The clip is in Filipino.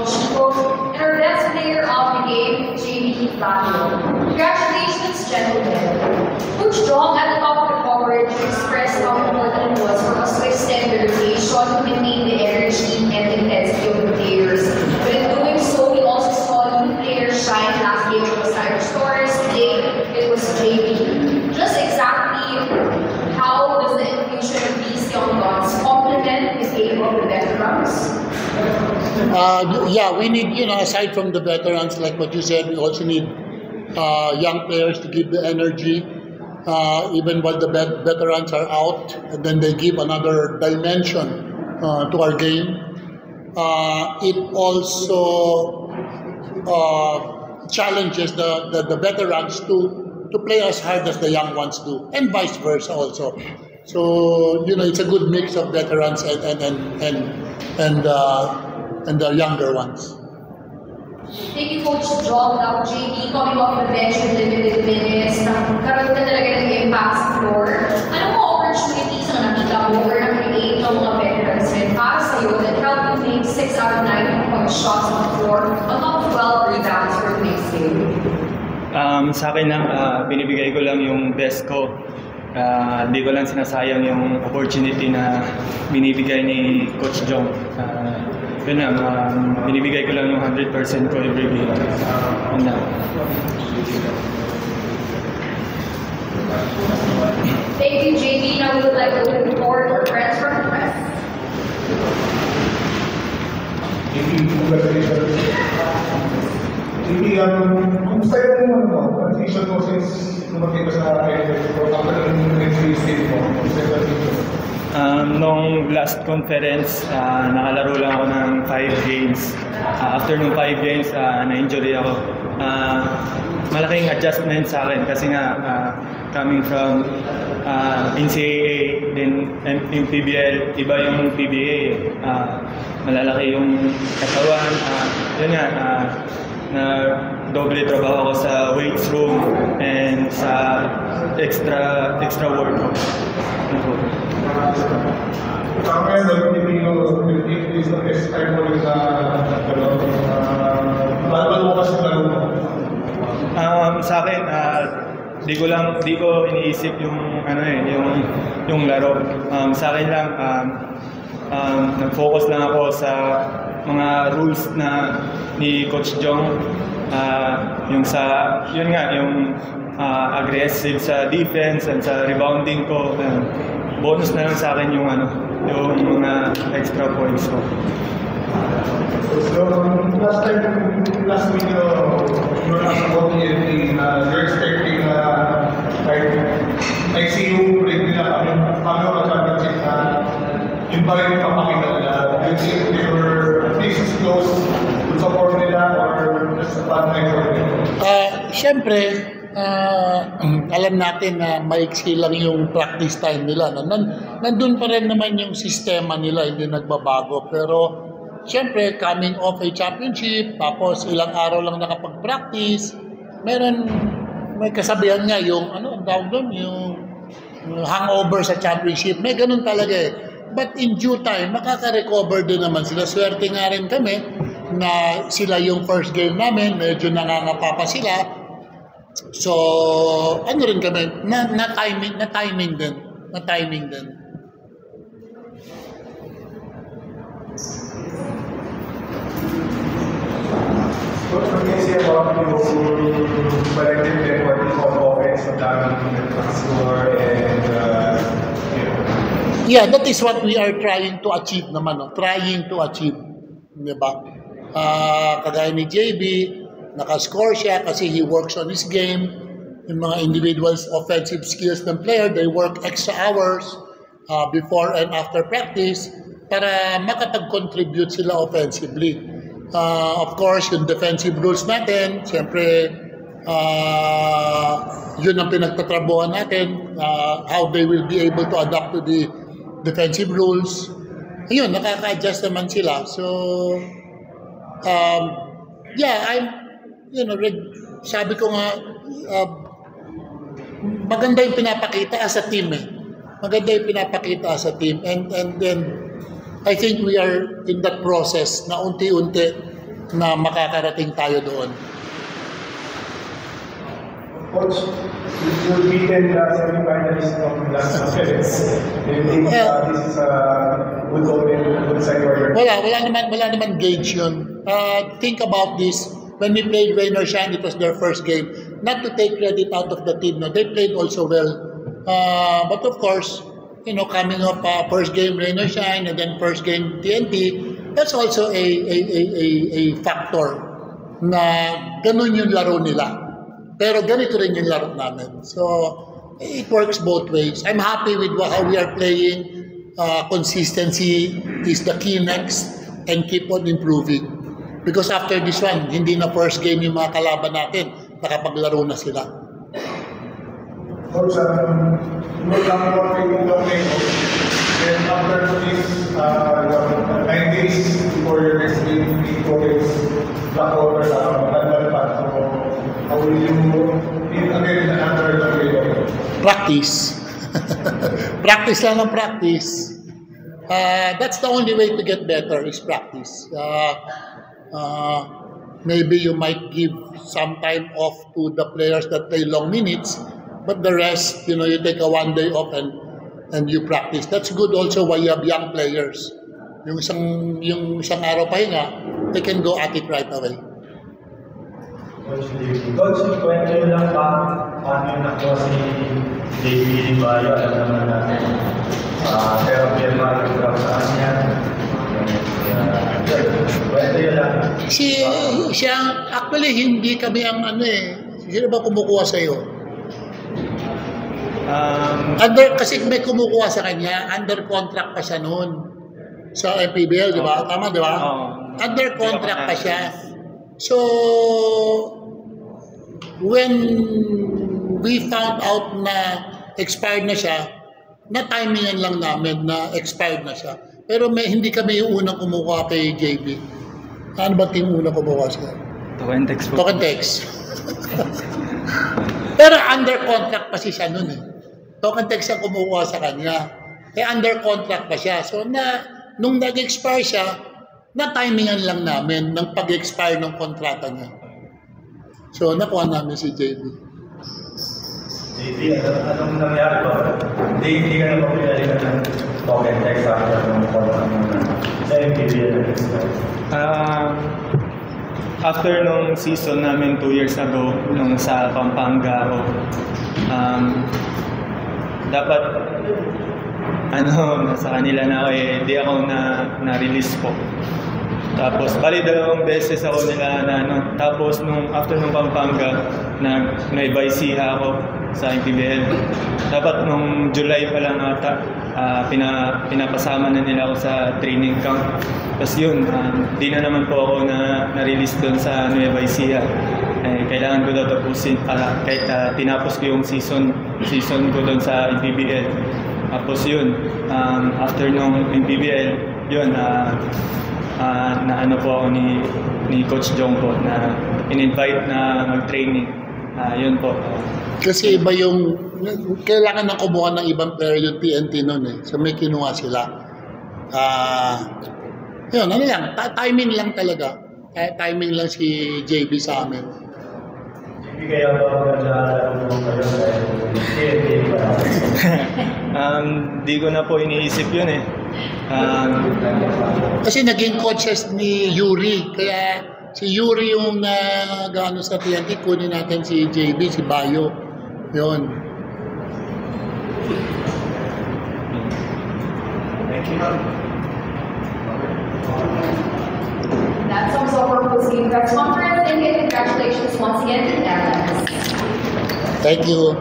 Jong Chico, and our best player of the game, JB Fabio. Congratulations, gentlemen. Coach Jong, at the top of the coverage, expressed how important it was for us to extend the rotation to maintain the energy and intensity of the players. But in doing so, we also saw new players shine. Last game it was Cyrus Torres, today it was JB. Just exactly how does the infusion of these young guns complement the game of the veterans? Yeah, we need, aside from the veterans, like what you said, we also need young players to give the energy, even while the veterans are out, and then they give another dimension to our game. It also challenges the veterans to play as hard as the young ones do, and vice versa also. So it's a good mix of veterans and the younger ones. Thank you, Coach Jong. Now, JB, coming off the bench with limited minutes, karoon na talaga ng impact sa floor. Anong mga opportunities ang nakita mo or na-create ng mga veterans para sa iyo that help you make 6 out of 9 point shots on the floor on top of 12 rebounds for the next game? Sa akin lang, binibigay ko lang yung best ko. Hindi ko lang sinasayang yung opportunity na binibigay ni Coach Jong. Yun lang, binibigay ko lang yung 100% ko every game. Yun lang. Thank you, JB. Now we would like to open the floor for friends from the press. Thank you. Congratulations. JB, kumusta yung transition mo since lumakit ka sa IFF after yung next stage mo? Kumusta yung transition? Nung last conference, nakalaro lang ako ng 5 games. After nung 5 games, na-injury ako. Malaking adjustment sa akin kasi nga coming from NCAA, then yung PBL, iba yung PBA. Malalaki yung katawan. Yun nga, na doble trabaho ako sa weights room and sa extra workout. Kaya nag-ibig is the best time mo rin na bago mo kasi laro mo? Sa akin, di ko iniisip yung laro. Sa akin lang, nag-focus lang ako sa mga rules na ni Coach Jong, yung aggressive sa defense and sa rebounding ko. Bonus na lang sa akin yung mga extra points ko. So, last video, you're asked about the NBA, you're expecting, I see you break nila kami ang championship na yung pa rin papakita nila. Do you think they were at least close to support nila or just a bad night for them? Siyempre, alam natin na maiksi lang yung practice time nila. Nandun pa rin naman yung sistema nila, hindi nagbabago. Pero siyempre, coming off a championship, tapos ilang araw lang nakapag-practice, may kasabihan nga yung, ang tawag doon, yung hangover sa championship. May ganun talaga eh. But in due time, makaka-recover din naman sila. Swerte nga rin kami na sila yung first game namin, medyo nangangapa pa sila. So, rin kami, na timing din. What can you say about your collective effort of offense of the score and Yeah, that is what we are trying to achieve naman. Trying to achieve. Diba? Kagaya ni JB, nakascore siya kasi he works on his game. Yung mga individuals offensive skills ng player, they work extra hours before and after practice para makapag-contribute sila offensively. Of course, yung defensive rules natin, siyempre, yun ang pinagtatrabuhan natin, how they will be able to adapt to the defensive rules. Ayun, nakaka-adjust naman sila. So, sabi ko nga, maganda yung pinapakita as a team eh. Maganda yung pinapakita as a team. And then, I think we are in that process na unti-unti na makakarating tayo doon. Coach, you're beaten the semi-finalist of last conference. Do you think this is a good omen, good sign for your... Wala naman gauge yun. Think about this. When we played Rain or Shine, it was their first game. Not to take credit out of the team, no, they played also well. But of course, you know, coming up first game Rain or Shine and then first game TNT, that's also a factor na ganun yung laro nila. Pero ganito rin yung laro namin. So, it works both ways. I'm happy with how we are playing. Consistency is the key next and keep on improving. Because after this one, hindi na first game yung mga kalaban natin. Nakapaglaro na sila. Coach, you're coming in the game. And after this, 9 days before your next game, we go against Black Water sa Mandapan. So, how will you meet again after the game? Practice. Practice lang ng practice. That's the only way to get better is practice. Maybe you might give some time off to the players that play long minutes, but the rest, you know, you take a 1 day off and you practice. That's good also why you have young players. Yung isang araw pahinga, they can go at it right away. Coach, kwento nyo lang paano yun ako si JB Bayo, alam naman natin. Pero firma yung drop sa kanya. Kwento nyo lang. Siya, actually, hindi kami ang sino ba kumukuha sa'yo? Kasi may kumukuha sa kanya, under contract pa siya noon sa MPBL, di ba? Tama, di ba? Under contract pa siya. So, when we found out na expired na siya, na-timingan lang namin na expired na siya. Pero hindi kami yung unang kumukuha kay JB. Ano ba yung unang kumukuha siya? Tokentex po. Tokentex. Pero under contract pa siya noon eh. Tokentex ang kumukuha sa kanya. Under contract pa siya. So, nung nag-expire siya, na-timingan lang namin ng pag-expire ng kontrata niya. So, nakuha namin si JB. JB, anong nangyari ba? Hindi ka na mapilalikan ng Tokentex after ng contract sa MPBL? After nung season namin 2 years ago, nung sa Pampanga ako, dapat nasa kanila na ako di ako na-release po. Tapos, bali 2 beses ako nila tapos after nung Pampanga, may Baisiha ako sa MPBL. Dapat nung July pa lang ata, pinapasama na nila ako sa training camp. Tapos yun, di na naman po ako na-release doon sa Nueva Ecija. Kailangan ko daw tapusin, kahit tinapos ko yung season ko doon sa MPBL. Tapos yun, after nung MPBL, yun, na po ako ni Coach Jong po na in-invite na mag-training. Yun po. Kasi iba yung, kailangan na kumuha ng ibang player yung TNT noon eh. So may kinuha sila. Yun, lang, timing lang talaga. Timing lang si JB sa amin. JB, kaya ba magandaan mo kayo dahil TNT ba? Di ko na po iniisip yun eh. Kasi naging coaches ni Yuri, kaya si Yuri yung nag-ano sa TNT, kunin natin si JB, si Bayo. Yun. Thank you. That sums up our post-game press conference, and congratulations once again to the Netherlands. Thank you.